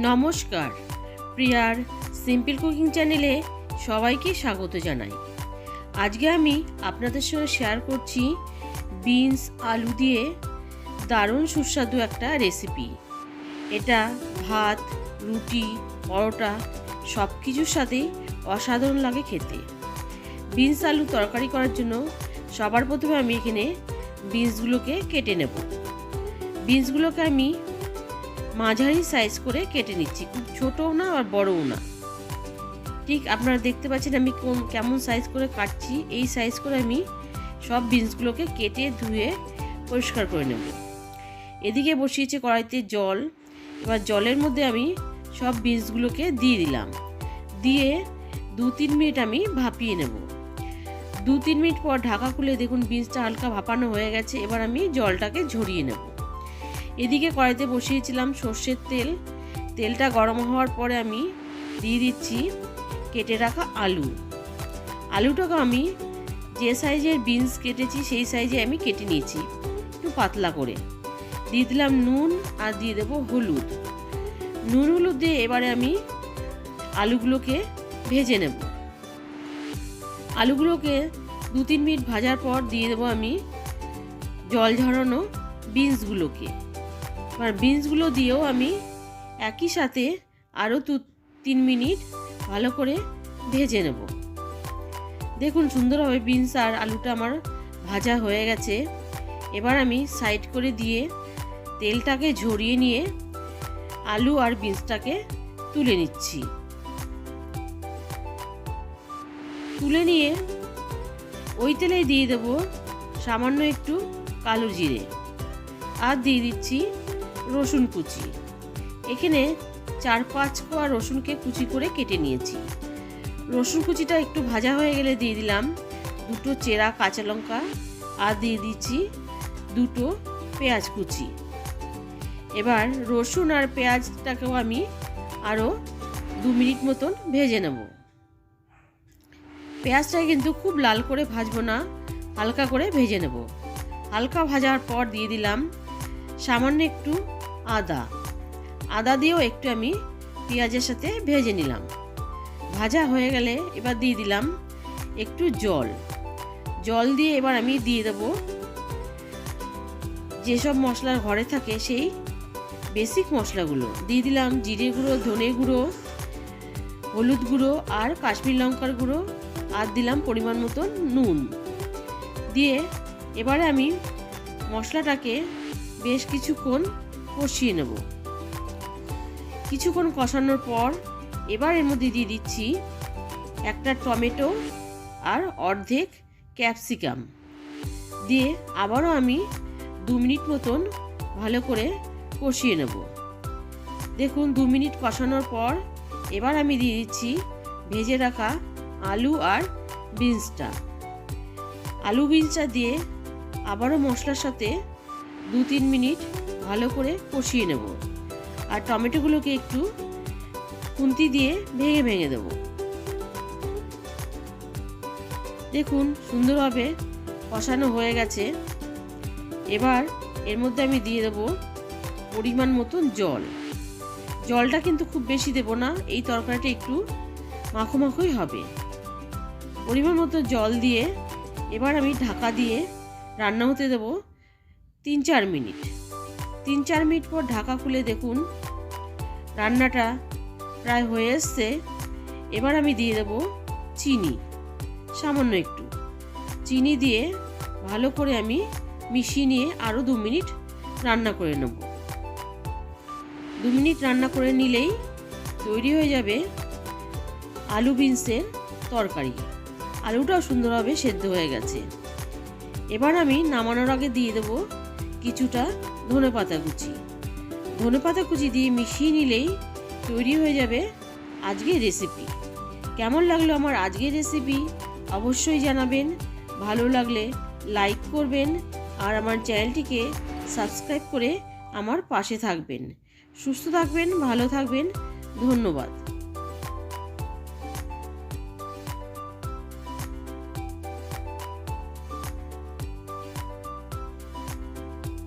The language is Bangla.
নমস্কার, প্রিয়ার সিম্পল কুকিং চ্যানেলে সবাইকে স্বাগত জানাই। আজকে আমি আপনাদের সঙ্গে শেয়ার করছি বিনস আলু দিয়ে দারুণ সুস্বাদু একটা রেসিপি। এটা ভাত, রুটি, পরোটা সব কিছুর সাথেই অসাধারণ লাগে খেতে। বিনস আলু তরকারি করার জন্য সবার প্রথমে আমি এখানে বিনসগুলোকে কেটে নেব। বিনসগুলোকে আমি মাঝারি সাইজ করে কেটে নিচ্ছি, খুব ছোটও না আর বড়ও না। ঠিক আপনারা দেখতে পাচ্ছেন আমি কেমন সাইজ করে কাটছি। এই সাইজ করে আমি সব বিনসগুলোকে কেটে ধুয়ে পরিষ্কার করে নেব। এদিকে বসিয়েছে কড়াইতে জল। এবার জলের মধ্যে আমি সব বিনসগুলোকে দিয়ে দিলাম। দিয়ে 2-3 মিনিট আমি ভাপিয়ে নেব। 2-3 মিনিট পর ঢাকা খুলে দেখুন বিনসটা হালকা ভাপানো হয়ে গেছে। এবার আমি জলটাকে ঝরিয়ে নেব। এদিকে কড়াইতে বসিয়েছিলাম সর্ষের তেল। তেলটা গরম হওয়ার পরে আমি দিয়ে দিচ্ছি কেটে রাখা আলু। আলুটাকে আমি যে সাইজের বিনস কেটেছি সেই সাইজে আমি কেটে নিয়েছি, একটু পাতলা করে। দিয়ে দিলাম নুন আর দিয়ে দেবো হলুদ। নুন হলুদ দিয়ে এবারে আমি আলুগুলোকে ভেজে নেব। আলুগুলোকে 2-3 মিনিট ভাজার পর দিয়ে দেবো আমি জল ঝরানো বিনসগুলোকে। আর বিনসগুলো দিয়েও আমি একই সাথে আরও 2-3 মিনিট ভালো করে ভেজে নেব। দেখুন সুন্দরভাবে বিনস আর আলুটা আমার ভাজা হয়ে গেছে। এবার আমি সাইড করে দিয়ে তেলটাকে ঝরিয়ে নিয়ে আলু আর বিনসটাকে তুলে নিচ্ছি। তুলে নিয়ে ওই তেলেই দিয়ে দেব সামান্য একটু কালো জিরে আর দিয়ে দিচ্ছি রসুন কুচি। এখানে 4-5 কোয়া রসুনকে কুচি করে কেটে নিয়েছি। রসুন কুচিটা একটু ভাজা হয়ে গেলে দিয়ে দিলাম 2 চেরা কাঁচা লঙ্কা আর দিয়ে দিচ্ছি 2 পেঁয়াজ কুচি। এবার রসুন আর পেঁয়াজটাকেও আমি আরও 2 মিনিট মতন ভেজে নেব। পেঁয়াজটা কিন্তু খুব লাল করে ভাজবো না, হালকা করে ভেজে নেব। হালকা ভাজার পর দিয়ে দিলাম সামান্য একটু আদা দিয়েও একটু আমি পেঁয়াজের সাথে ভেজে নিলাম। ভাজা হয়ে গেলে এবার দিয়ে দিলাম একটু জল দিয়ে এবার আমি দিয়ে দেব যেসব মশলা ঘরে থাকে সেই বেসিক মশলাগুলো। দিয়ে দিলাম জিরে গুঁড়ো, ধনে গুঁড়ো, হলুদ গুঁড়ো আর কাশ্মীর লঙ্কার গুঁড়ো আর দিলাম পরিমাণ মতন নুন। দিয়ে এবারে আমি মশলাটাকে বেশ কিছুক্ষণ কষিয়ে নেব। কিছুক্ষণ কষানোর পর এবার এর মধ্যে দিয়ে দিচ্ছি একটা টমেটো আর অর্ধেক ক্যাপসিকাম। দিয়ে আবারও আমি 2 মিনিট মতন ভালো করে কষিয়ে নেব। দেখুন 2 মিনিট কষানোর পর এবার আমি দিয়ে দিচ্ছি ভেজে রাখা আলু আর বিনসটা। আলু বিনসটা দিয়ে আবারও মশলার সাথে 2-3 মিনিট ভালো করে কষিয়ে নেব। আর টমেটোগুলোকে একটু খুন্তি দিয়ে ভেঙে দেব। দেখুন সুন্দরভাবে কষানো হয়ে গেছে। এবার এর মধ্যে আমি দিয়ে দেব পরিমাণ মতন জলটা কিন্তু খুব বেশি দেব না, এই তরকারিটা একটু মাখোই হবে। পরিমাণ মতো জল দিয়ে এবার আমি ঢাকা দিয়ে রান্না হতে দেব 3-4 মিনিট। 3-4 মিনিট পর ঢাকা খুলে দেখুন রান্নাটা প্রায় হয়ে এসছে। এবার আমি দিয়ে দেব চিনি, সামান্য একটু চিনি দিয়ে ভালো করে আমি মিশিয়ে নিয়ে আরও 2 মিনিট রান্না করে নেব। 2 মিনিট রান্না করে নিলেই তৈরি হয়ে যাবে আলু বিনসের তরকারি। আলুটাও সুন্দরভাবে সেদ্ধ হয়ে গেছে। এবার আমি নামানোর আগে দিয়ে দেব কিছুটা ধনেপাতা কুচি দিয়ে মিশিয়ে নিলেই তৈরি হয়ে যাবে আজকের রেসিপি। কেমন লাগলো আমার আজকের রেসিপি অবশ্যই জানাবেন। ভালো লাগলে লাইক করবেন আর আমার চ্যানেলটিকে সাবস্ক্রাইব করে আমার পাশে থাকবেন। সুস্থ থাকবেন, ভালো থাকবেন। ধন্যবাদ।